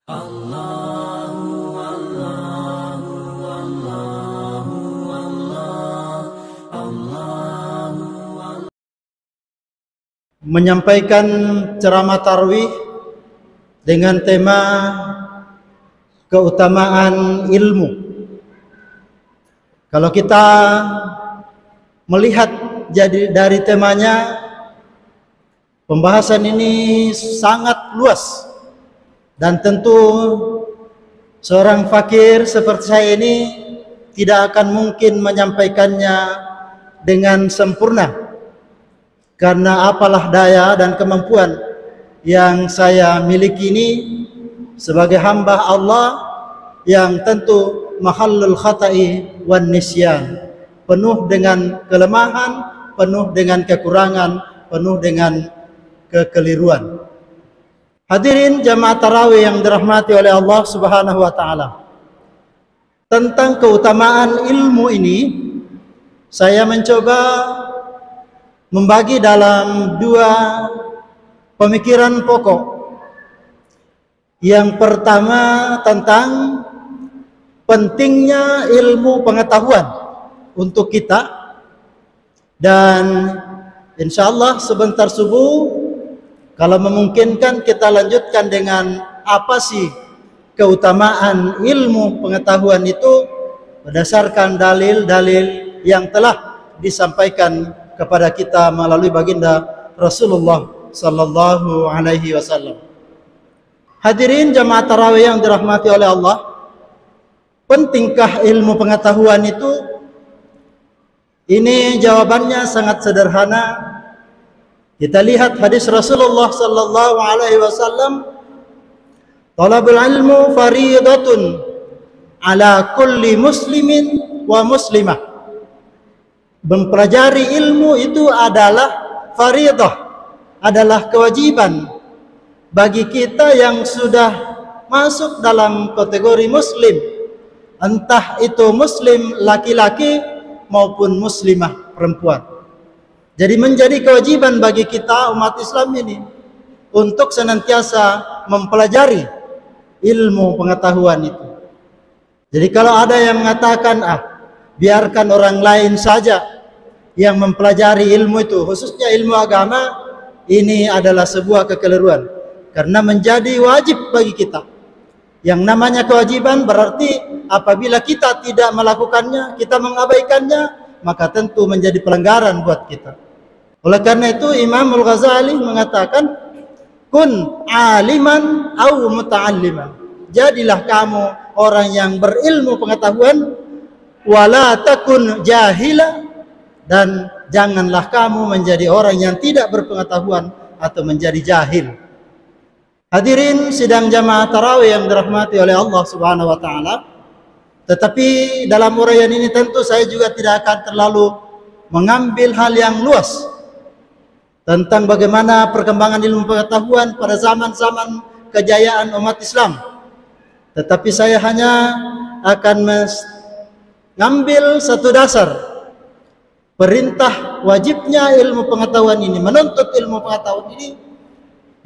Menyampaikan ceramah tarwih dengan tema keutamaan ilmu. Kalau kita melihat jadi dari temanya, pembahasan ini sangat luas dan tentu seorang fakir seperti saya ini tidak akan mungkin menyampaikannya dengan sempurna. Karena apalah daya dan kemampuan yang saya miliki ini sebagai hamba Allah yang tentu mahallul khata'i wan nisyan, penuh dengan kelemahan, penuh dengan kekurangan, penuh dengan kekeliruan. Hadirin jamaah tarawih yang dirahmati oleh Allah Subhanahu wa taala. Tentang keutamaan ilmu ini saya mencoba membagi dalam dua pemikiran pokok. Yang pertama tentang pentingnya ilmu pengetahuan untuk kita, dan insyaallah sebentar subuh kalau memungkinkan kita lanjutkan dengan apa sih keutamaan ilmu pengetahuan itu berdasarkan dalil-dalil yang telah disampaikan kepada kita melalui baginda Rasulullah sallallahu alaihi wasallam. Hadirin jamaah tarawih yang dirahmati oleh Allah, pentingkah ilmu pengetahuan itu? Ini jawabannya sangat sederhana. Kita lihat hadis Rasulullah sallallahu alaihi wasallam, "Talabul ilmu fariidatun ala kulli muslimin wa muslimah." Mempelajari ilmu itu adalah faridah, adalah kewajiban bagi kita yang sudah masuk dalam kategori muslim, entah itu muslim laki-laki maupun muslimah perempuan. Jadi menjadi kewajiban bagi kita umat Islam ini untuk senantiasa mempelajari ilmu pengetahuan itu. Jadi kalau ada yang mengatakan biarkan orang lain saja yang mempelajari ilmu itu, khususnya ilmu agama, ini adalah sebuah kekeliruan. Karena menjadi wajib bagi kita. Yang namanya kewajiban berarti apabila kita tidak melakukannya, kita mengabaikannya, maka tentu menjadi pelanggaran buat kita. Oleh karena itu Imam Al-Ghazali mengatakan, kun aliman au muta'alliman. Jadilah kamu orang yang berilmu pengetahuan, wala takun jahila, dan janganlah kamu menjadi orang yang tidak berpengetahuan atau menjadi jahil. Hadirin sidang jamaah tarawih yang dirahmati oleh Allah Subhanahu wa taala. Tetapi dalam uraian ini tentu saya juga tidak akan terlalu mengambil hal yang luas tentang bagaimana perkembangan ilmu pengetahuan pada zaman-zaman kejayaan umat Islam. Tetapi saya hanya akan mengambil satu dasar perintah wajibnya ilmu pengetahuan ini, menuntut ilmu pengetahuan ini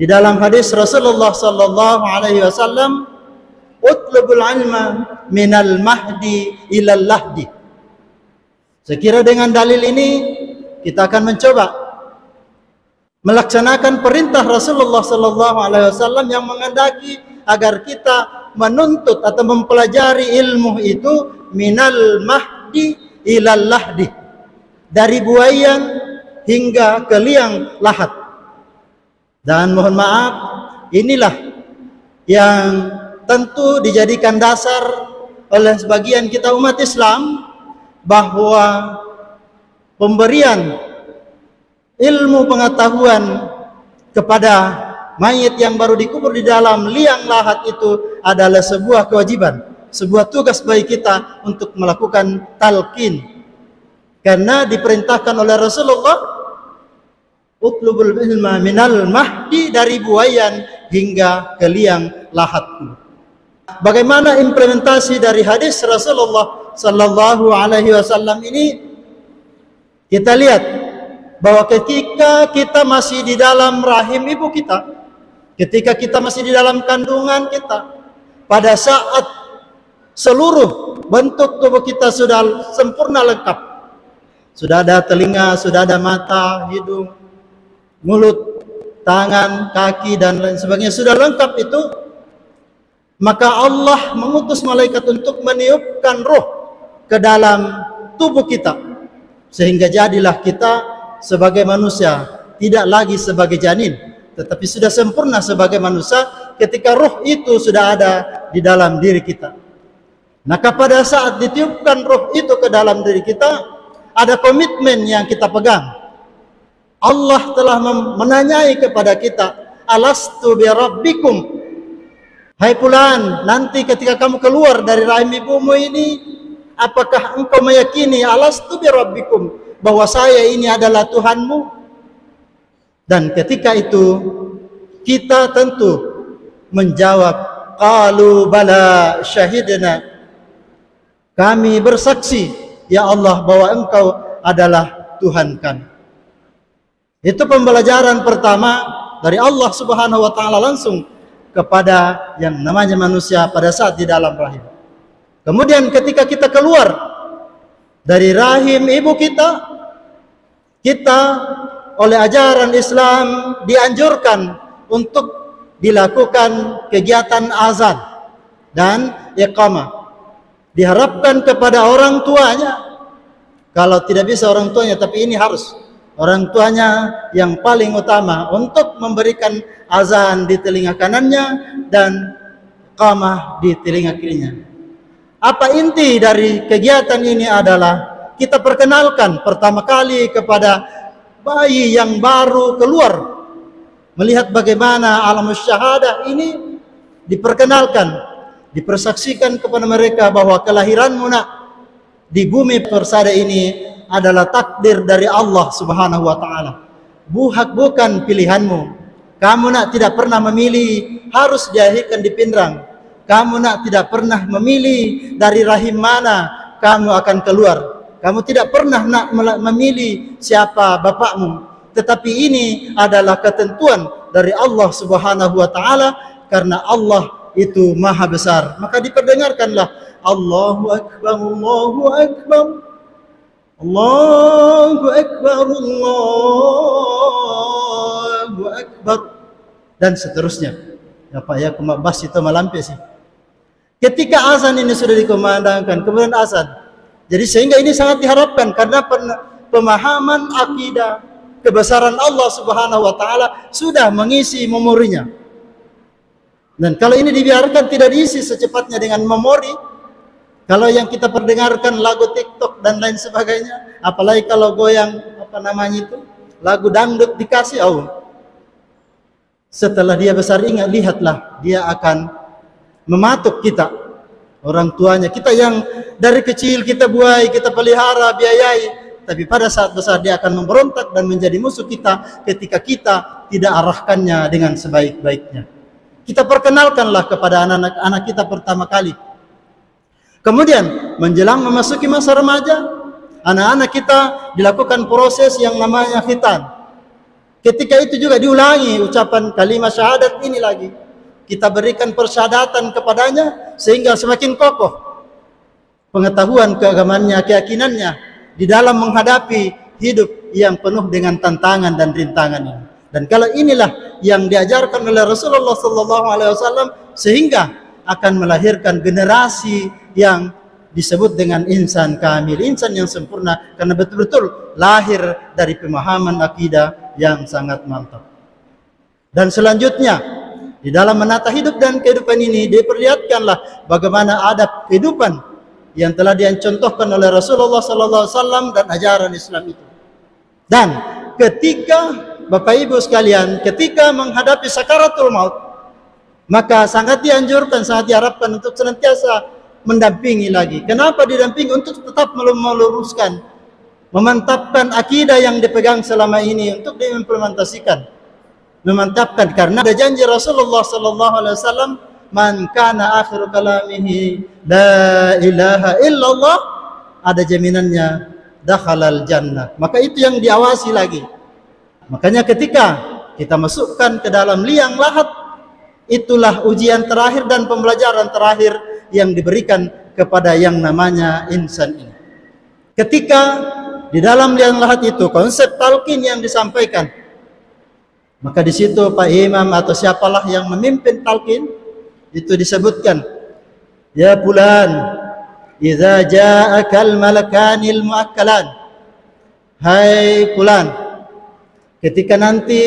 di dalam hadis Rasulullah sallallahu alaihi wasallam, utlubul ilma minal mahdi ilal lahdi. Sekira dengan dalil ini kita akan mencoba melaksanakan perintah Rasulullah sallallahu alaihi wasallam yang menghendaki agar kita menuntut atau mempelajari ilmu itu minal mahdi ilal lahdi, dari buayan hingga ke liang lahat. Dan mohon maaf, inilah yang tentu dijadikan dasar oleh sebagian kita umat Islam, bahwa pemberian ilmu pengetahuan kepada mayit yang baru dikubur di dalam liang lahat itu adalah sebuah kewajiban, sebuah tugas bagi kita untuk melakukan talqin. Karena diperintahkan oleh Rasulullah, utlubul ilma minal mahdi, dari buayan hingga ke liang lahat. Bagaimana implementasi dari hadis Rasulullah sallallahu alaihi wasallam ini? Kita lihat bahwa ketika kita masih di dalam rahim ibu kita, ketika kita masih di dalam kandungan kita, pada saat seluruh bentuk tubuh kita sudah sempurna lengkap, sudah ada telinga, sudah ada mata, hidung, mulut, tangan, kaki, dan lain sebagainya, sudah lengkap itu, maka Allah mengutus malaikat untuk meniupkan roh ke dalam tubuh kita, sehingga jadilah kita sebagai manusia, tidak lagi sebagai janin, tetapi sudah sempurna sebagai manusia ketika roh itu sudah ada di dalam diri kita. Maka pada saat ditiupkan roh itu ke dalam diri kita, ada komitmen yang kita pegang. Allah telah menanyai kepada kita, alastu bi rabbikum, hai fulan, nanti ketika kamu keluar dari rahim ibumu ini, apakah engkau meyakini alastu bi rabbikum, bahwa saya ini adalah Tuhanmu? Dan ketika itu kita tentu menjawab, qalu bala syahidna, kami bersaksi ya Allah bahwa engkau adalah Tuhan kami. Itu pembelajaran pertama dari Allah Subhanahu wa taala langsung kepada yang namanya manusia pada saat di dalam rahim. Kemudian ketika kita keluar dari rahim ibu kita oleh ajaran Islam dianjurkan untuk dilakukan kegiatan azan dan iqamah. Diharapkan kepada orang tuanya, kalau tidak bisa orang tuanya, tapi ini harus orang tuanya yang paling utama untuk memberikan azan di telinga kanannya dan iqamah di telinga kirinya. Apa inti dari kegiatan ini adalah kita perkenalkan pertama kali kepada bayi yang baru keluar, melihat bagaimana alam syahadah ini diperkenalkan, dipersaksikan kepada mereka bahwa kelahiranmu nak di bumi persada ini adalah takdir dari Allah Subhanahu wa taala. Bukan pilihanmu. Kamu nak tidak pernah memilih harus dilahirkan di Pindrang. Kamu nak tidak pernah memilih dari rahim mana kamu akan keluar. Kamu tidak pernah nak memilih siapa bapakmu. Tetapi ini adalah ketentuan dari Allah Subhanahu wa taala, karena Allah itu maha besar. Maka diperdengarkanlah Allahu Akbar, Allahu Akbar, Allahu Akbar, Allahu Akbar, dan seterusnya. Apa ya, kemabas itu malampir sih. Ketika azan ini sudah dikumandangkan, kemudian azan. Jadi sehingga ini sangat diharapkan karena pemahaman akidah kebesaran Allah Subhanahu wa taala sudah mengisi memorinya. Dan kalau ini dibiarkan tidak diisi secepatnya dengan memori, kalau yang kita perdengarkan lagu TikTok dan lain sebagainya, apalagi kalau goyang lagu dangdut dikasih, setelah dia besar lihatlah dia akan mematuk kita, orang tuanya kita yang dari kecil kita buai, kita pelihara, biayai, tapi pada saat besar dia akan memberontak dan menjadi musuh kita ketika kita tidak arahkannya dengan sebaik-baiknya. Kita perkenalkanlah kepada anak-anak kita pertama kali. Kemudian menjelang memasuki masa remaja, anak-anak kita dilakukan proses yang namanya khitan. Ketika itu juga diulangi ucapan kalimat syahadat ini lagi. Kita berikan persyahadatan kepadanya sehingga semakin kokoh pengetahuan keagamaannya, keyakinannya di dalam menghadapi hidup yang penuh dengan tantangan dan rintangan ini. Dan kalau inilah yang diajarkan oleh Rasulullah SAW, sehingga akan melahirkan generasi yang disebut dengan insan kamil, insan yang sempurna, karena betul-betul lahir dari pemahaman akidah yang sangat mantap. Dan selanjutnya, di dalam menata hidup dan kehidupan ini diperlihatkanlah bagaimana adab kehidupan yang telah dicontohkan oleh Rasulullah SAW dan ajaran Islam itu. Dan ketika Bapak Ibu sekalian, ketika menghadapi sakaratul maut, maka sangat dianjurkan, sangat diharapkan untuk senantiasa mendampingi lagi. Kenapa didampingi? Untuk tetap meluruskan, memantapkan akidah yang dipegang selama ini, untuk diimplementasikan, memantapkan. Karena ada janji Rasulullah SAW, man kana akhiru kalamihi la ilaha illallah, ada jaminannya dakhalal jannah. Maka itu yang diawasi lagi. Makanya ketika kita masukkan ke dalam liang lahat, itulah ujian terakhir dan pembelajaran terakhir yang diberikan kepada yang namanya insan ini. Ketika di dalam liang lahat itu konsep talqin yang disampaikan, maka di situ Pak Imam atau siapalah yang memimpin talqin itu disebutkan, ya fulan, idza ja'akal malakanil muakkalan, hai fulan, ketika nanti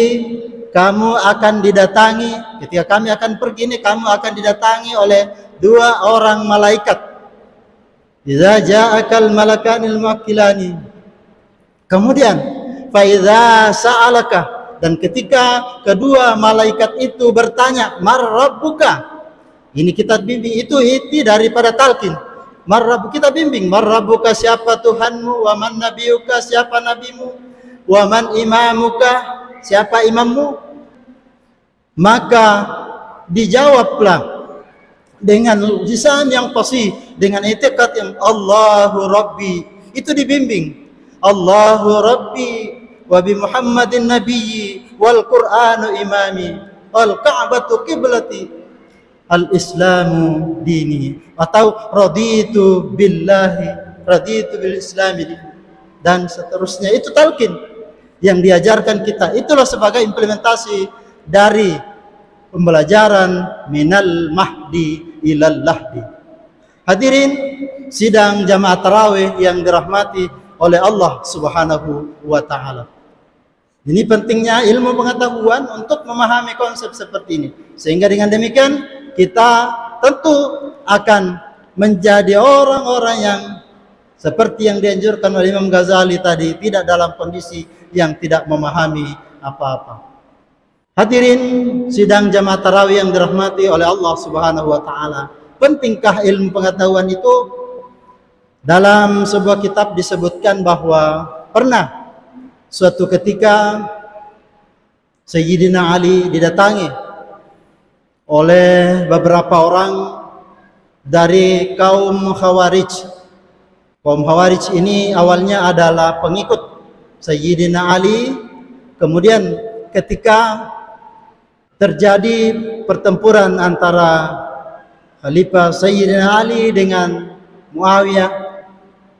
kamu akan didatangi, ketika kami akan pergi ini, kamu akan didatangi oleh dua orang malaikat. Idza ja'akal malakanil muakkilani. Kemudian fa idza sa'alaka, dan ketika kedua malaikat itu bertanya, mar rabbuka. Ini kita bimbing, itu inti daripada talqin. Mar rabbuka, kita bimbing, mar rabbuka, siapa Tuhanmu, wa man nabiyuka, siapa nabimu, wa man imamuka, siapa imammu. Maka dijawablah dengan lisan yang fasih, dengan i'tiqad yang Allahu Rabbi, itu dibimbing. Allahu Rabbi wa bi Muhammadin nabiyyi wal Qur'anu imami wal Ka'batu qiblati al Islamu dini, atau raditu billahi raditu bil islami, dan seterusnya. Itu talqin yang diajarkan kita. Itulah sebagai implementasi dari pembelajaran minal mahdi ilal lahdi. Hadirin sidang jamaah tarawih yang dirahmati oleh Allah Subhanahu wa taala. Ini pentingnya ilmu pengetahuan untuk memahami konsep seperti ini, sehingga dengan demikian kita tentu akan menjadi orang-orang yang seperti yang dianjurkan oleh Imam Ghazali tadi, tidak dalam kondisi yang tidak memahami apa-apa. Hadirin sidang jamaah tarawih yang dirahmati oleh Allah Subhanahu wa taala, pentingkah ilmu pengetahuan itu? Dalam sebuah kitab disebutkan bahwa pernah suatu ketika Sayyidina Ali didatangi oleh beberapa orang dari kaum Khawarij. Kaum Khawarij ini awalnya adalah pengikut Sayyidina Ali, kemudian ketika terjadi pertempuran antara Khalifah Sayyidina Ali dengan Muawiyah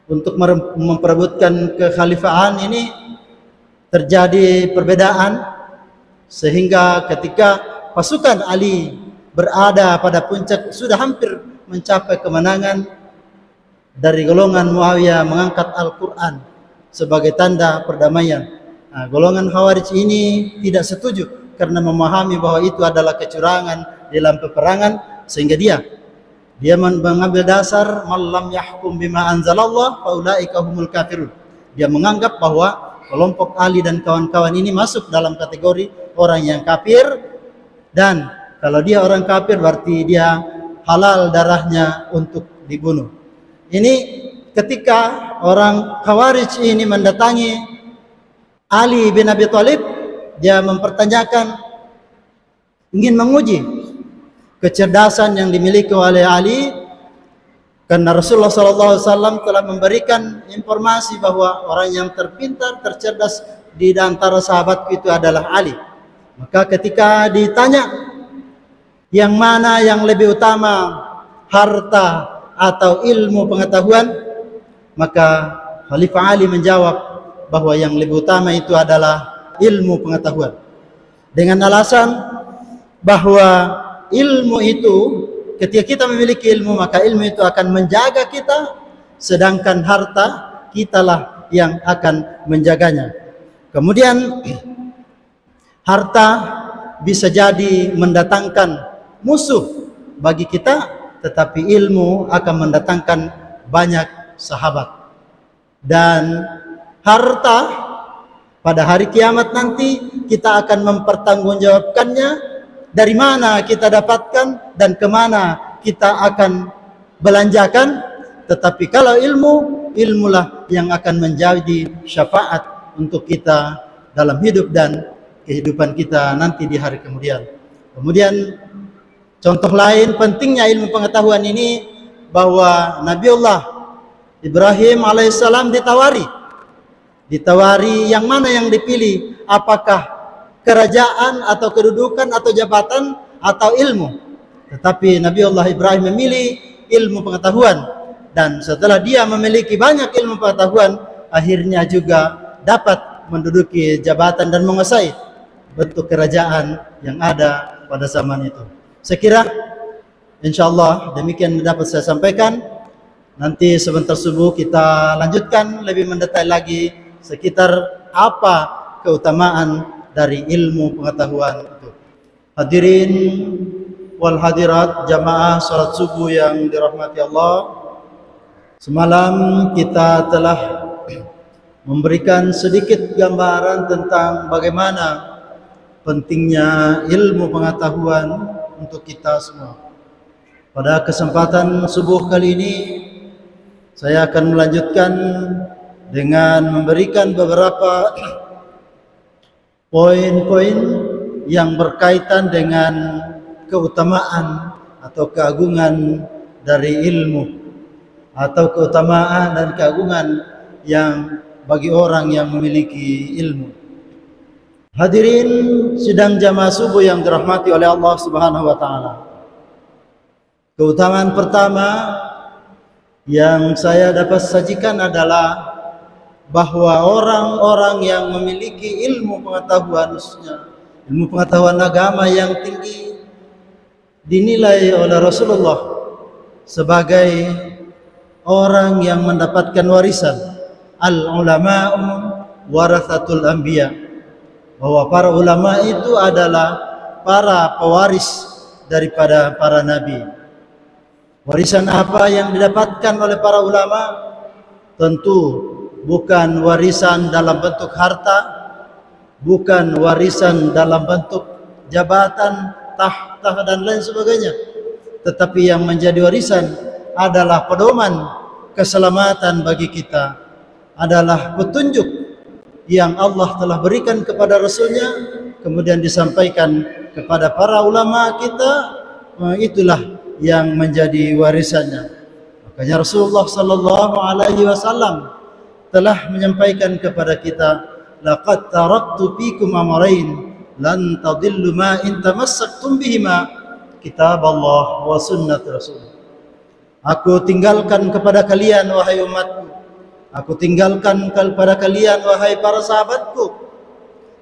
untuk memperebutkan kekhalifahan ini, terjadi perbedaan, sehingga ketika pasukan Ali berada pada puncak, sudah hampir mencapai kemenangan, dari golongan Muawiyah mengangkat Al-Quran sebagai tanda perdamaian. Nah, golongan Khawarij ini tidak setuju karena memahami bahwa itu adalah kecurangan dalam peperangan, sehingga dia mengambil dasar malam yahkum bima anzalallah faulaika humul kafirun. Dia menganggap bahwa kelompok Ali dan kawan-kawan ini masuk dalam kategori orang yang kafir, dan kalau dia orang kafir berarti dia halal darahnya untuk dibunuh. Ini ketika orang Khawarij ini mendatangi Ali bin Abi Thalib, dia mempertanyakan, ingin menguji kecerdasan yang dimiliki oleh Ali, karena Rasulullah SAW telah memberikan informasi bahwa orang yang terpintar, tercerdas di antara sahabatku itu adalah Ali. Maka ketika ditanya yang mana yang lebih utama, harta atau ilmu pengetahuan, maka Khalifah Ali menjawab bahwa yang lebih utama itu adalah ilmu pengetahuan, dengan alasan bahwa ilmu itu, ketika kita memiliki ilmu, maka ilmu itu akan menjaga kita, sedangkan harta kitalah yang akan menjaganya. Kemudian harta bisa jadi mendatangkan musuh bagi kita, tetapi ilmu akan mendatangkan banyak sahabat. Dan harta pada hari kiamat nanti kita akan mempertanggungjawabkannya, dari mana kita dapatkan dan kemana kita akan belanjakan. Tetapi kalau ilmulah yang akan menjadi syafaat untuk kita dalam hidup dan kehidupan kita nanti di hari kemudian. Kemudian contoh lain pentingnya ilmu pengetahuan ini, bahwa Nabiullah Ibrahim alaihissalam ditawari yang mana yang dipilih, apakah kerajaan atau kedudukan atau jabatan, atau ilmu. Tetapi Nabi Allah Ibrahim memilih ilmu pengetahuan, dan setelah dia memiliki banyak ilmu pengetahuan, akhirnya juga dapat menduduki jabatan dan menguasai bentuk kerajaan yang ada pada zaman itu. Saya kira insyaallah demikian dapat saya sampaikan. Nanti sebentar subuh kita lanjutkan lebih mendetail lagi sekitar apa keutamaan dari ilmu pengetahuan itu. Hadirin wal hadirat jamaah salat subuh yang dirahmati Allah. Semalam kita telah memberikan sedikit gambaran tentang bagaimana pentingnya ilmu pengetahuan untuk kita semua. Pada kesempatan subuh kali ini saya akan melanjutkan dengan memberikan beberapa poin-poin yang berkaitan dengan keutamaan atau keagungan dari ilmu, atau keutamaan dan keagungan yang bagi orang yang memiliki ilmu. Hadirin sidang jamaah subuh yang dirahmati oleh Allah Subhanahu wa taala. Keutamaan pertama yang saya dapat sajikan adalah bahwa orang-orang yang memiliki ilmu pengetahuan, khususnya ilmu pengetahuan agama yang tinggi, dinilai oleh Rasulullah sebagai orang yang mendapatkan warisan. Al-ulama'u warathatul anbiya, bahwa para ulama itu adalah para pewaris daripada para nabi. Warisan apa yang didapatkan oleh para ulama? Tentu bukan warisan dalam bentuk harta, bukan warisan dalam bentuk jabatan, tahta dan lain sebagainya, tetapi yang menjadi warisan adalah pedoman keselamatan bagi kita, adalah petunjuk yang Allah telah berikan kepada Rasulnya, kemudian disampaikan kepada para ulama kita. Itulah yang menjadi warisannya. Makanya Rasulullah sallallahu alaihi wasallam telah menyampaikan kepada kita, laqad taraktu fikum amrayn lan tadillu ma in tamassaktum bihima, kitab Allah wa sunnat Rasul. Aku tinggalkan kepada kalian wahai umatku, aku tinggalkan kepada kalian wahai para sahabatku,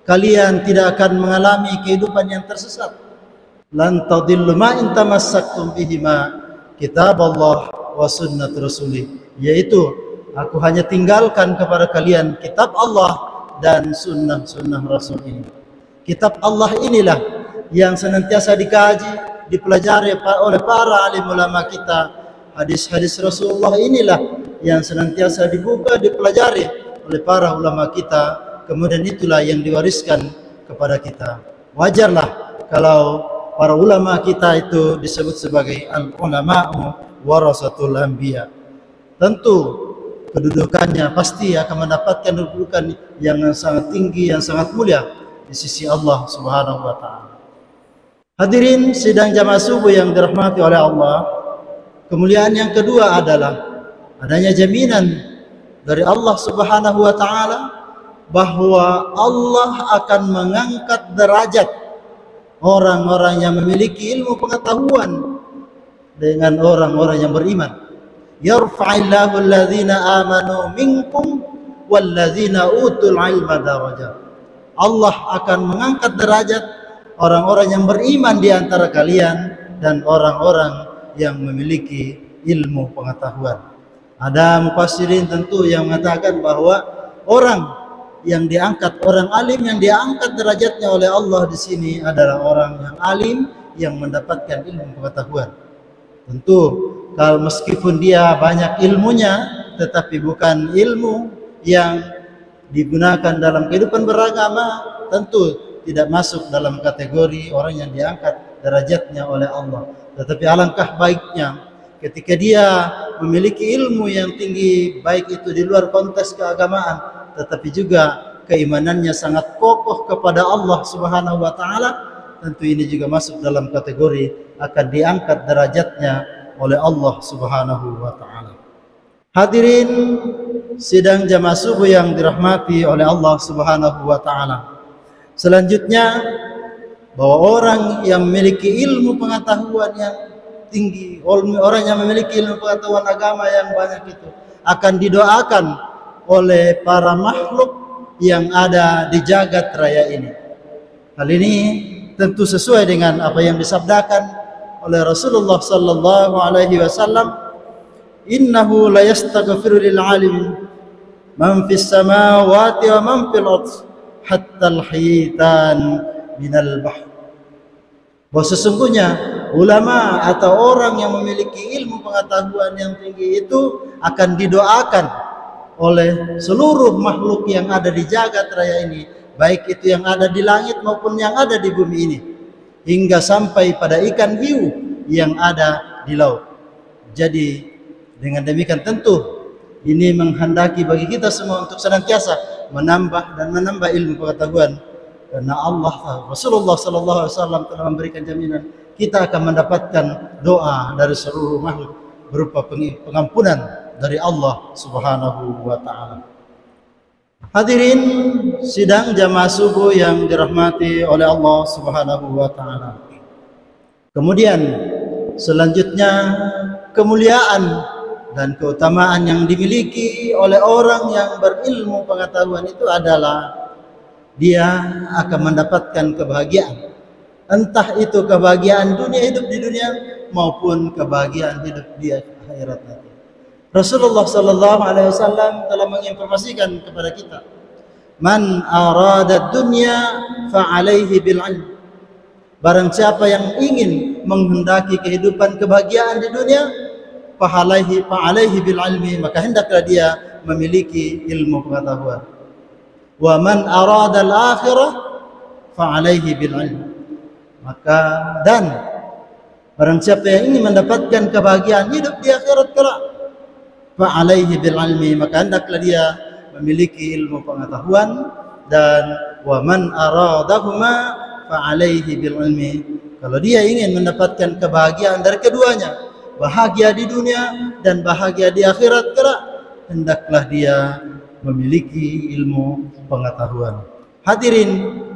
kalian tidak akan mengalami kehidupan yang tersesat. Lan tadillu ma in tamassaktum bihima, kitab Allah wa sunnat Rasulih, yaitu aku hanya tinggalkan kepada kalian kitab Allah dan sunnah-sunnah Rasul ini. Kitab Allah inilah yang senantiasa dikaji, dipelajari oleh para alim ulama kita. Hadis-hadis Rasulullah inilah yang senantiasa dibuka, dipelajari oleh para ulama kita. Kemudian itulah yang diwariskan kepada kita. Wajarlah kalau para ulama kita itu disebut sebagai al-ulama'u warasatul anbiya. Tentu kedudukannya pasti akan mendapatkan kedudukan yang sangat tinggi, yang sangat mulia di sisi Allah Subhanahu wa taala. Hadirin sidang jamaah subuh yang dirahmati oleh Allah, kemuliaan yang kedua adalah adanya jaminan dari Allah Subhanahu wa taala bahwa Allah akan mengangkat derajat orang-orang yang memiliki ilmu pengetahuan dengan orang-orang yang beriman. Yarfa'illahu alladhina amanu minkum walladzina utul ilma darajat. Allah akan mengangkat derajat orang-orang yang beriman di antara kalian dan orang-orang yang memiliki ilmu pengetahuan. Ada mufassirin tentu yang mengatakan bahwa orang yang diangkat, orang alim yang diangkat derajatnya oleh Allah di sini adalah orang yang alim yang mendapatkan ilmu pengetahuan. Tentu kalau meskipun dia banyak ilmunya, tetapi bukan ilmu yang digunakan dalam kehidupan beragama, tentu tidak masuk dalam kategori orang yang diangkat derajatnya oleh Allah. Tetapi alangkah baiknya ketika dia memiliki ilmu yang tinggi, baik itu di luar konteks keagamaan, tetapi juga keimanannya sangat kokoh kepada Allah Subhanahu wa taala, tentu ini juga masuk dalam kategori akan diangkat derajatnya oleh Allah Subhanahu wa taala. Hadirin sidang jamaah subuh yang dirahmati oleh Allah Subhanahu wa taala. Selanjutnya bahwa orang yang memiliki ilmu pengetahuan yang tinggi, orang yang memiliki ilmu pengetahuan agama yang banyak itu akan didoakan oleh para makhluk yang ada di jagat raya ini. Hal ini tentu sesuai dengan apa yang disabdakan oleh Rasulullah sallallahu alaihi wasallam, innahu la yastaghfiru lil alim man fis samawati wa man fil ardh hatta al hitan minal bahr. Bahwa sesungguhnya ulama atau orang yang memiliki ilmu pengetahuan yang tinggi itu akan didoakan oleh seluruh makhluk yang ada di jagat raya ini, baik itu yang ada di langit maupun yang ada di bumi ini, hingga sampai pada ikan hiu yang ada di laut. Jadi dengan demikian tentu ini menghendaki bagi kita semua untuk senantiasa menambah dan menambah ilmu pengetahuan, karena Rasulullah sallallahu alaihi wasallam telah memberikan jaminan kita akan mendapatkan doa dari seluruh makhluk berupa pengampunan dari Allah Subhanahu wa taala. Hadirin sidang jamaah subuh yang dirahmati oleh Allah Subhanahu wa taala. Kemudian selanjutnya kemuliaan dan keutamaan yang dimiliki oleh orang yang berilmu pengetahuan itu adalah dia akan mendapatkan kebahagiaan. Entah itu kebahagiaan dunia, hidup di dunia, maupun kebahagiaan hidup di akhirat nanti. Rasulullah sallallahu alaihi wasallam telah menginformasikan kepada kita, man arada dunya fa alaihi bil ilm. Barang siapa yang ingin menghendaki kehidupan kebahagiaan di dunia, fa alaihi bil ilmi, maka hendaklah dia memiliki ilmu pengetahuan. Wa man arada al akhirah fa alaihi bil ilm. Maka dan barang siapa yang ingin mendapatkan kebahagiaan hidup di akhirat kelak, fa alaihi bil ilmi, maka hendaklah dia memiliki ilmu pengetahuan. Dan wa man aradahuma fa alaihi bil ilmi, kalau dia ingin mendapatkan kebahagiaan dari keduanya, bahagia di dunia dan bahagia di akhirat kelak, hendaklah dia memiliki ilmu pengetahuan. Hadirin,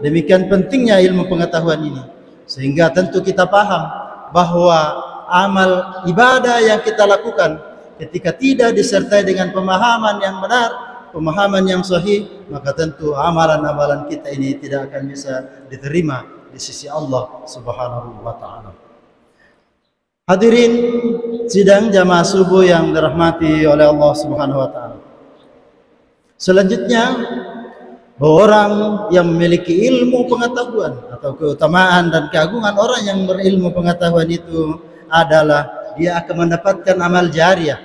demikian pentingnya ilmu pengetahuan ini, sehingga tentu kita paham bahwa amal ibadah yang kita lakukan ketika tidak disertai dengan pemahaman yang benar, pemahaman yang sahih, maka tentu amalan-amalan kita ini tidak akan bisa diterima di sisi Allah Subhanahu wa taala. Hadirin sidang jamaah subuh yang dirahmati oleh Allah Subhanahu wa taala. Selanjutnya, orang yang memiliki ilmu pengetahuan atau keutamaan dan keagungan orang yang berilmu pengetahuan itu adalah dia akan mendapatkan amal jariah,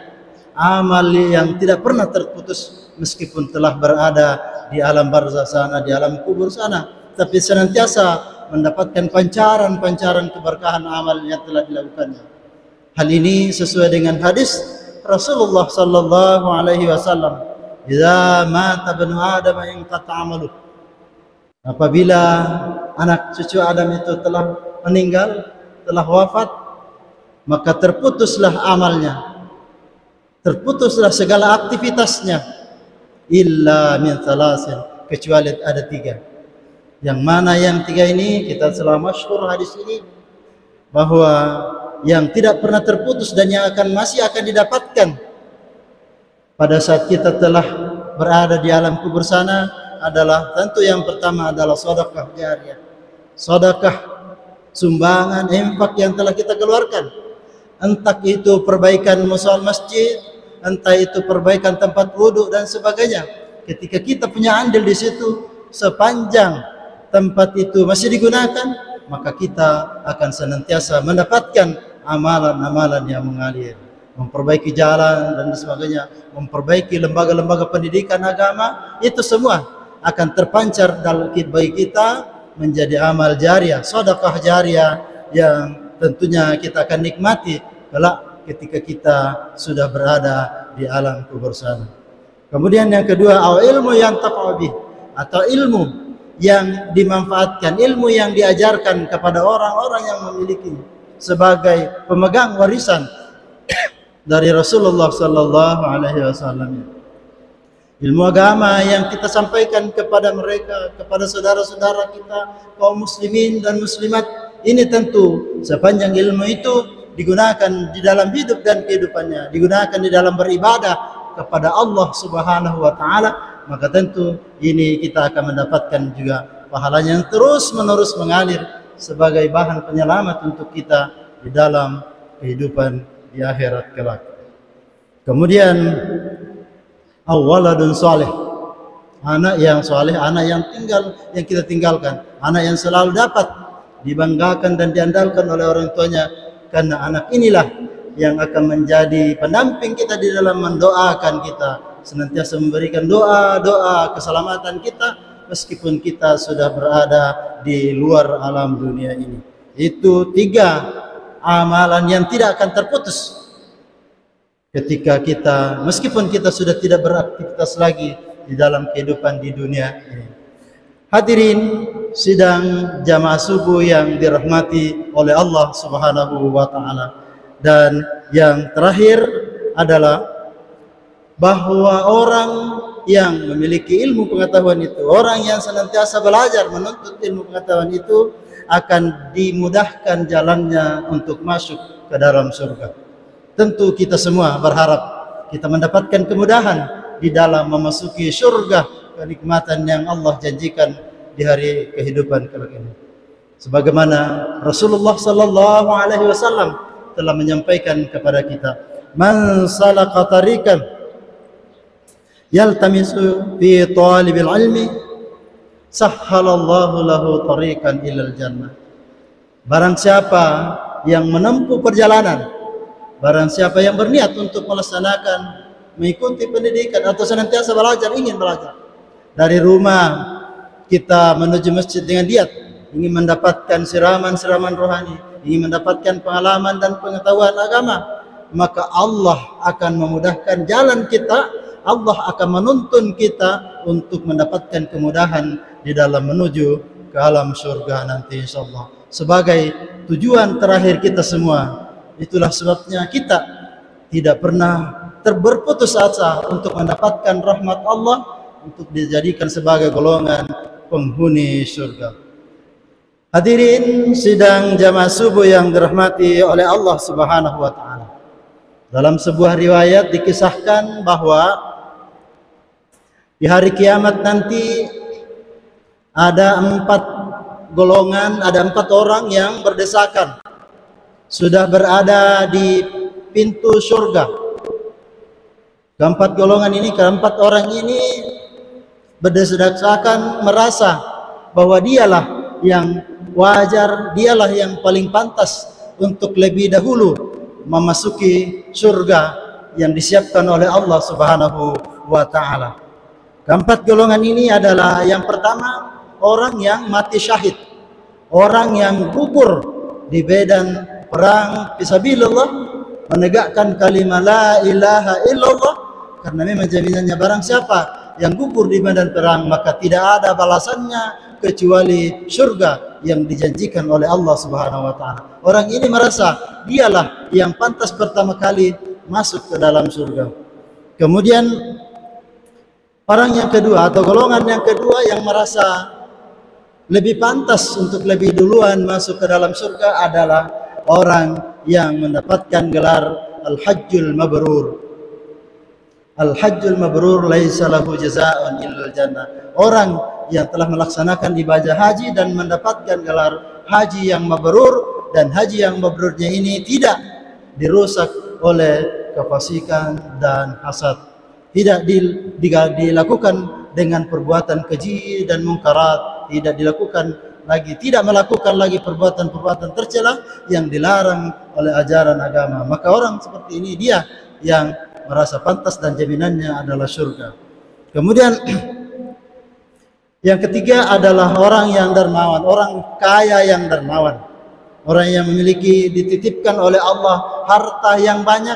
amal yang tidak pernah terputus meskipun telah berada di alam barzakh sana, di alam kubur sana, tapi senantiasa mendapatkan pancaran-pancaran keberkahan amal yang telah dilakukannya. Hal ini sesuai dengan hadis Rasulullah sallallahu alaihi wasallam, "Idza mata ibnu Adam inqata 'amaluh." Apabila anak cucu Adam itu telah meninggal, telah wafat, maka terputuslah amalnya, terputuslah segala aktivitasnya, illa min thalasin, kecuali ada tiga. Yang mana yang tiga ini kita telah masyhur hadis ini, bahwa yang tidak pernah terputus dan yang masih akan didapatkan pada saat kita telah berada di alam kubur sana adalah tentu yang pertama adalah sedekah jariah, sedekah, sumbangan, infak yang telah kita keluarkan, entah itu perbaikan musola masjid, entah itu perbaikan tempat wudhu dan sebagainya. Ketika kita punya andil di situ, sepanjang tempat itu masih digunakan, maka kita akan senantiasa mendapatkan amalan-amalan yang mengalir, memperbaiki jalan dan sebagainya, memperbaiki lembaga-lembaga pendidikan agama, itu semua akan terpancar dalam bagi kita menjadi amal jariah, sedekah jariah yang tentunya kita akan nikmati kelak ketika kita sudah berada di alam kubur sana. Kemudian yang kedua, ilmu yang taqabih, atau ilmu yang dimanfaatkan, ilmu yang diajarkan kepada orang-orang yang memilikinya sebagai pemegang warisan dari Rasulullah sallallahu alaihi wasallam. ilmu agama yang kita sampaikan kepada mereka, kepada saudara-saudara kita kaum muslimin dan muslimat. Ini tentu sepanjang ilmu itu digunakan di dalam hidup dan kehidupannya, digunakan di dalam beribadah kepada Allah Subhanahu wa taala, maka tentu ini kita akan mendapatkan juga pahalanya yang terus-menerus mengalir sebagai bahan penyelamat untuk kita di dalam kehidupan di akhirat kelak. Kemudian awaladun saleh, anak yang saleh, anak yang kita tinggalkan, anak yang selalu dapat dibanggakan dan diandalkan oleh orang tuanya, karena anak inilah yang akan menjadi pendamping kita di dalam mendoakan kita, senantiasa memberikan doa-doa keselamatan kita meskipun kita sudah berada di luar alam dunia ini. Itu 3 amalan yang tidak akan terputus ketika kita, meskipun kita sudah tidak beraktivitas lagi di dalam kehidupan di dunia ini. Hadirin sidang jamaah subuh yang dirahmati oleh Allah Subhanahu wa taala. Dan yang terakhir adalah bahwa orang yang memiliki ilmu pengetahuan itu, orang yang senantiasa belajar menuntut ilmu pengetahuan itu, akan dimudahkan jalannya untuk masuk ke dalam surga. Tentu kita semua berharap kita mendapatkan kemudahan di dalam memasuki surga, kenikmatan yang Allah janjikan di hari kehidupan kelak ini. Sebagaimana Rasulullah sallallahu alaihi wasallam telah menyampaikan kepada kita, man salaka tariqan yaltamisu fi talibil ilmi sahhalallahu lahu tariqan ilal jannah. Barang siapa yang menempuh perjalanan, barang siapa yang berniat untuk melaksanakan, mengikuti pendidikan atau senantiasa belajar, ingin belajar dari rumah kita menuju masjid dengan niat ingin mendapatkan siraman-siraman rohani, ingin mendapatkan pengalaman dan pengetahuan agama, maka Allah akan memudahkan jalan kita, Allah akan menuntun kita untuk mendapatkan kemudahan di dalam menuju ke alam surga nanti insyaallah, sebagai tujuan terakhir kita semua. Itulah sebabnya kita tidak pernah berputus asa untuk mendapatkan rahmat Allah, untuk dijadikan sebagai golongan penghuni surga. Hadirin sidang jamaah subuh yang dirahmati oleh Allah Subhanahu wa taala. Dalam sebuah riwayat dikisahkan bahwa di hari kiamat nanti ada 4 golongan, ada 4 orang yang berdesakan sudah berada di pintu surga. Keempat golongan ini, keempat orang ini berdesakan merasa bahwa dialah yang wajar, dialah yang paling pantas untuk lebih dahulu memasuki surga yang disiapkan oleh Allah Subhanahu wa taala. Keempat golongan ini adalah, yang pertama, orang yang mati syahid, orang yang gugur di medan perang fisabilillah, menegakkan kalimat la ilaha illallah, karena memang jaminannya barang siapa yang gugur di medan perang maka tidak ada balasannya kecuali surga yang dijanjikan oleh Allah Subhanahu wa taala. Orang ini merasa dialah yang pantas pertama kali masuk ke dalam surga. Kemudian orang yang kedua atau golongan yang kedua yang merasa lebih pantas untuk lebih duluan masuk ke dalam surga adalah orang yang mendapatkan gelar Al-Hajjul Mabrur. Al-Hajjul Mabrur laisa lahu jazaa'un illal jannah. Orang yang telah melaksanakan ibadah haji dan mendapatkan gelar haji yang mabrur, dan haji yang mabrurnya ini tidak dirusak oleh kefasikan dan hasad, tidak dilakukan dengan perbuatan keji dan mungkarat, tidak melakukan lagi perbuatan-perbuatan tercela yang dilarang oleh ajaran agama. Maka orang seperti ini dia yang merasa pantas dan jaminannya adalah surga. Kemudian yang ketiga adalah orang yang dermawan, orang kaya yang dermawan, orang yang memiliki, dititipkan oleh Allah harta yang banyak,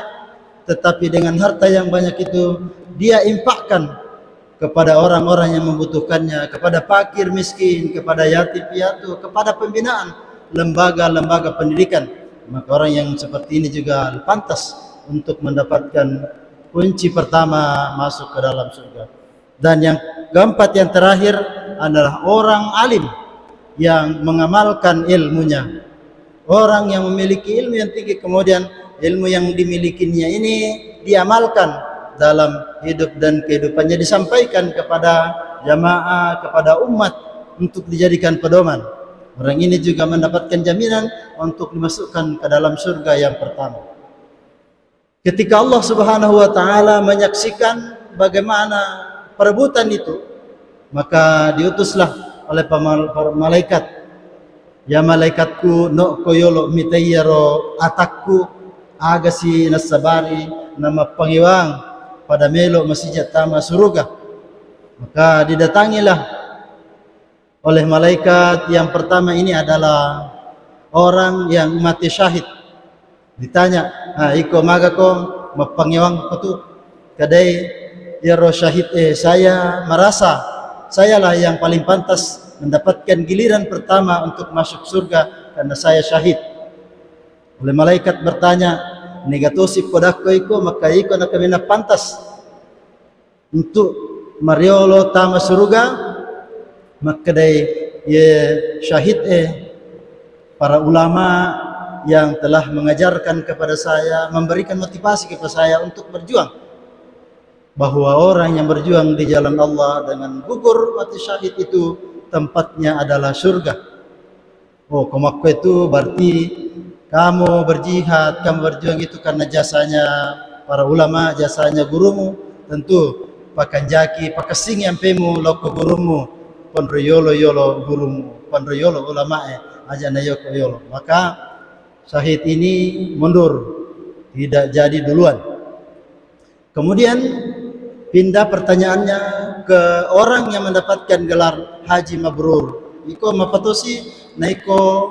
tetapi dengan harta yang banyak itu dia infakkan kepada orang-orang yang membutuhkannya, kepada fakir miskin, kepada yatim piatu, kepada pembinaan lembaga-lembaga pendidikan. Maka orang yang seperti ini juga pantas untuk mendapatkan kunci pertama masuk ke dalam surga. Dan yang keempat, yang terakhir adalah orang alim yang mengamalkan ilmunya. Orang yang memiliki ilmu yang tinggi, kemudian ilmu yang dimilikinya ini diamalkan dalam hidup dan kehidupannya, disampaikan kepada jamaah, kepada umat untuk dijadikan pedoman. Orang ini juga mendapatkan jaminan untuk dimasukkan ke dalam surga yang pertama. Ketika Allah Subhanahu wa taala menyaksikan bagaimana perebutan itu, maka diutuslah oleh para malaikat, ya malaikatku no koyolo mitayaro atakku agasi nasabari nama pangiwang pada melo masjid tama surga. Maka didatangilah oleh malaikat yang pertama ini adalah orang yang mati syahid. Ditanya, iko magako mapangiwang patu kadai ya roh syahid, saya merasa sayalah yang paling pantas mendapatkan giliran pertama untuk masuk surga karena saya syahid. Oleh malaikat bertanya, negatosi podako iko, maka iko na kami na pantas untuk mariolo tama surga. Maka day ye syahid para ulama yang telah mengajarkan kepada saya, memberikan motivasi kepada saya untuk berjuang, bahwa orang yang berjuang di jalan Allah dengan gugur mati syahid itu tempatnya adalah surga. Oh, komakko itu berarti kamu berjihad, kamu berjuang itu karena jasanya para ulama, jasanya gurumu. Tentu pakanjaki, pakasing yang pemu loko gurumu, ponroyolo yolo gurumu, ponroyolo ulama aja na yoko yolo. Maka syahid ini mundur, tidak jadi duluan. Kemudian pindah pertanyaannya ke orang yang mendapatkan gelar haji mabrur. Iko mapatosi, naiko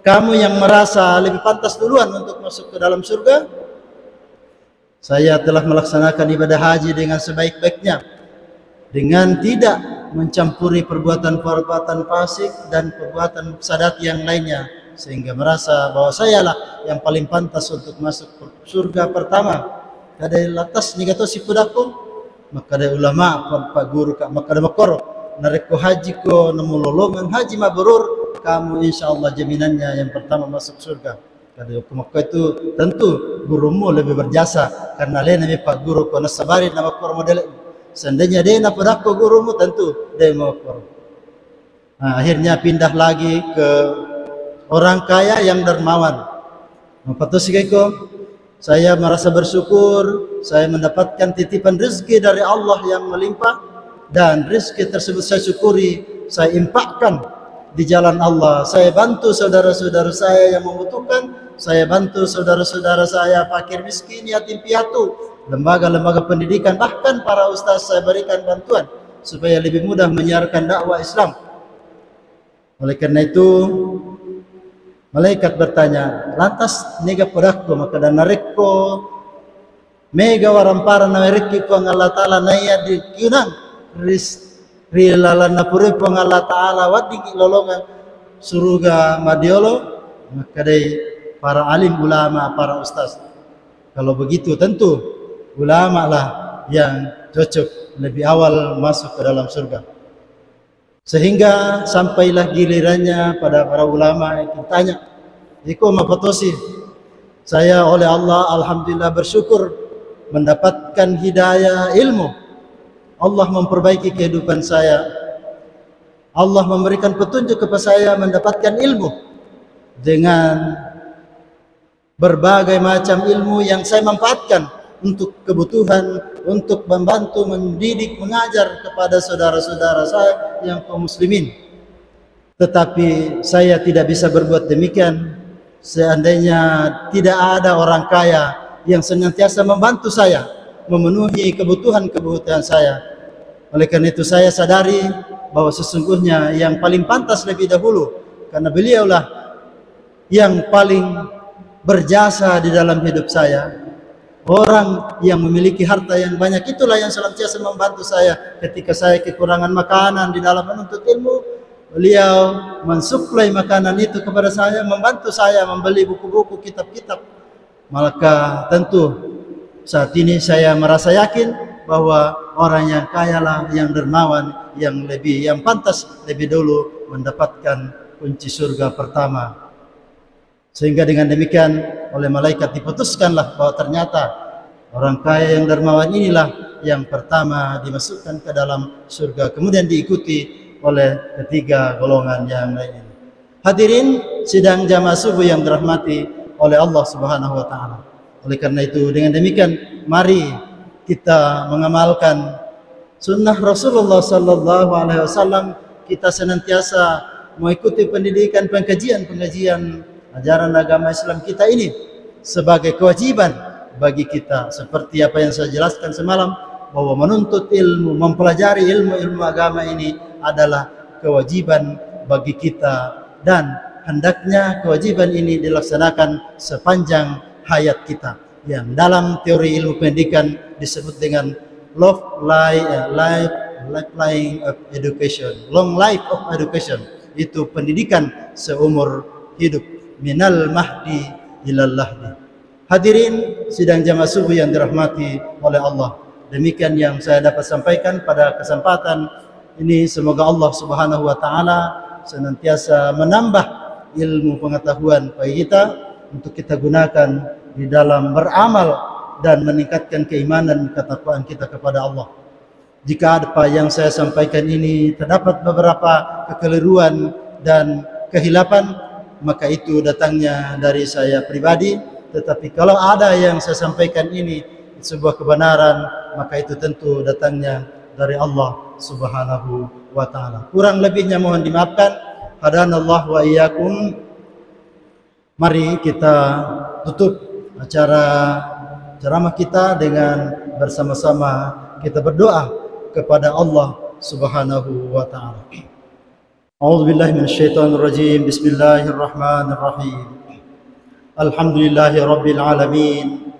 kamu yang merasa lebih pantas duluan untuk masuk ke dalam surga. Saya telah melaksanakan ibadah haji dengan sebaik-baiknya, dengan tidak mencampuri perbuatan-perbuatan fasik dan perbuatan sadat yang lainnya, sehingga merasa bahwa sayalah yang paling pantas untuk masuk surga pertama. Kadai latas nigatosi pudako, maka ada ulama pak guru kak maka ada makor nareko haji ko namulolongan haji mabrur, kamu insyaallah jaminannya yang pertama masuk surga. Kada maka itu tentu gurumu lebih berjasa karena lena mi pak guru ko nasabari nama makor model. Seandainya dia na pudako gurumu, tentu dia makor. Nah, akhirnya pindah lagi ke orang kaya yang dermawan. Mapatusi kaiko, saya merasa bersyukur, saya mendapatkan titipan rezeki dari Allah yang melimpah, dan rezeki tersebut saya syukuri, saya impakkan di jalan Allah. Saya bantu saudara-saudara saya yang membutuhkan, saya bantu saudara-saudara saya fakir miskin, yatim piatu, lembaga-lembaga pendidikan, bahkan para ustaz saya berikan bantuan supaya lebih mudah menyiarkan dakwah Islam. Oleh karena itu malaikat bertanya, lantas nega podakko maka dan narekko mega warampara na mereki ko ang Allah Ta'ala naya di kinang rilalan na puri po ang Allah Ta'ala wadig lolongan suruga madiolo. Maka day para alim ulama, para ustaz, kalau begitu tentu ulama lah yang cocok lebih awal masuk ke dalam surga. Sehingga sampailah gilirannya pada para ulama yang tanya, iko mapatosi, saya oleh Allah alhamdulillah bersyukur mendapatkan hidayah ilmu. Allah memperbaiki kehidupan saya. Allah memberikan petunjuk kepada saya mendapatkan ilmu dengan berbagai macam ilmu yang saya manfaatkan untuk kebutuhan, untuk membantu, mendidik, mengajar kepada saudara-saudara saya yang kaum muslimin. Tetapi saya tidak bisa berbuat demikian seandainya tidak ada orang kaya yang senantiasa membantu saya memenuhi kebutuhan-kebutuhan saya. Oleh karena itu saya sadari bahwa sesungguhnya yang paling pantas lebih dahulu, karena beliaulah yang paling berjasa di dalam hidup saya. Orang yang memiliki harta yang banyak itulah yang senantiasa membantu saya ketika saya kekurangan makanan di dalam menuntut ilmu. Beliau mensuplai makanan itu kepada saya, membantu saya membeli buku-buku, kitab-kitab. Maka tentu saat ini saya merasa yakin bahwa orang yang kaya lah, yang dermawan, yang pantas lebih dulu mendapatkan kunci surga pertama. Sehingga dengan demikian oleh malaikat diputuskanlah bahwa ternyata orang kaya yang dermawan inilah yang pertama dimasukkan ke dalam surga, kemudian diikuti oleh ketiga golongan yang lain. Hadirin sidang jamaah subuh yang dirahmati oleh Allah Subhanahu wa taala. Oleh karena itu dengan demikian mari kita mengamalkan sunnah Rasulullah sallallahu alaihi wasallam, kita senantiasa mengikuti pendidikan pengajian ajaran agama Islam kita ini sebagai kewajiban bagi kita, seperti apa yang saya jelaskan semalam bahwa menuntut ilmu, mempelajari ilmu agama ini adalah kewajiban bagi kita, dan hendaknya kewajiban ini dilaksanakan sepanjang hayat kita, yang dalam teori ilmu pendidikan disebut dengan long life of education, itu pendidikan seumur hidup, minal mahdi ilal lahdi. Hadirin sidang jamaah subuh yang dirahmati oleh Allah, demikian yang saya dapat sampaikan pada kesempatan ini. Semoga Allah Subhanahu wa taala senantiasa menambah ilmu pengetahuan bagi kita untuk kita gunakan di dalam beramal dan meningkatkan keimanan ketakwaan kita kepada Allah. Jika apa yang saya sampaikan ini terdapat beberapa kekeliruan dan kehilapan, maka itu datangnya dari saya pribadi. Tetapi kalau ada yang saya sampaikan ini sebuah kebenaran, maka itu tentu datangnya dari Allah Subhanahu wa taala. Kurang lebihnya mohon dimaafkan. Hadanallah wa iyyakum. Mari kita tutup acara ceramah kita dengan bersama-sama kita berdoa kepada Allah Subhanahu wa taala. A'udzubillahi minasyaitonir rajim. Bismillahirrahmanirrahim. Alhamdulillahi rabbil alamin.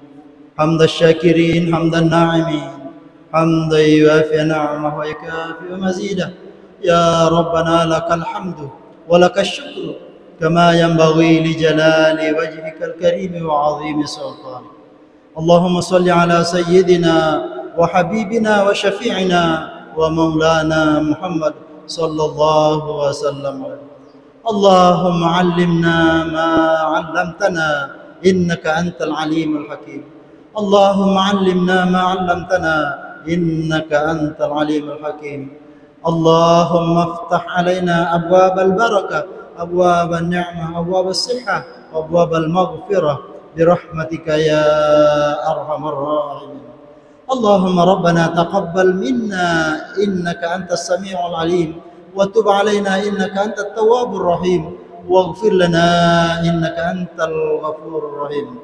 Hamdal syakirin, hamdan na'imin, hamdan yuafi na'amahu wa yukafi mazidah. Ya Rabbana lakal hamdu wa lakal syukru kama yanbaghi li jalali wajhikal karim wa 'azimi sultanik. Allahumma salli ala sayyidina wa habibina wa syafi'ina wa maulana Muhammad sallallahu wa sallam. Allahumma 'allimna ma 'allamtana innaka antal alimul hakim. Allahumma 'allimna ma 'allamtana innaka antal alimul hakim. Allahumma iftah 'alaina abwabal barakah, abwabal ni'mah, abwabas sihah, abwabal maghfirah birahmatika ya arhamar rahimin. Allahumma rabbana taqabbal minna innaka antas sami'ul alim wa tub 'alaina innaka antat tawwabur rahim waghfir lana innaka antal ghafurur rahim.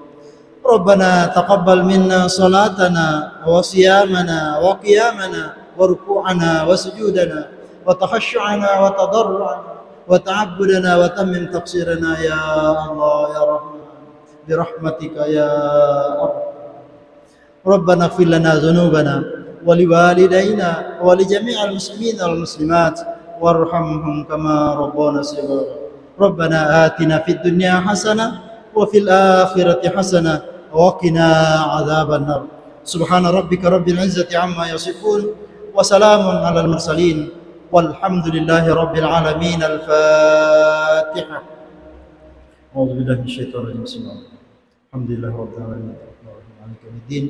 Rabbana taqabbal minna salatana wa siyamana wa qiyamana wa ruku'ana wa sujudana wa takhashu'ana wa tadarru'ana wa ta'abbudana wa tammim taqsirana ya Allah ya Rahman birahmatika ya Arham. Rabbana ighfir lana dhunubana wa liwalidayna wa li jami'il muslimina wal muslimat warhamhum kama rabbana shighara. Rabbana atina fid dunya hasanah wa fil akhirati hasanah wa qina adzaban nar. Subhana rabbika rabbil izzati amma yasifun wa salamun alal mursalin walhamdulillahi rabbil alamin. Al-Fatihah. A'udzu billahi minasyaitonir rajim. Alhamdulillahi rabbil alamin. Maliki yaumiddin.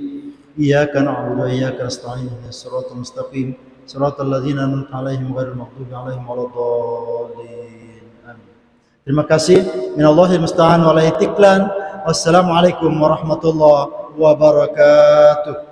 Iyyaka na'budu wa iyyaka nasta'in. Ihdinas siratal mustaqim. Siratal ladzina an'amta 'alaihim ghairil maghdubi 'alaihim waladdallin. Amin. Terima kasih. Minallahil musta'an wa alaihi tiklan. Wassalamualaikum warahmatullahi wabarakatuh.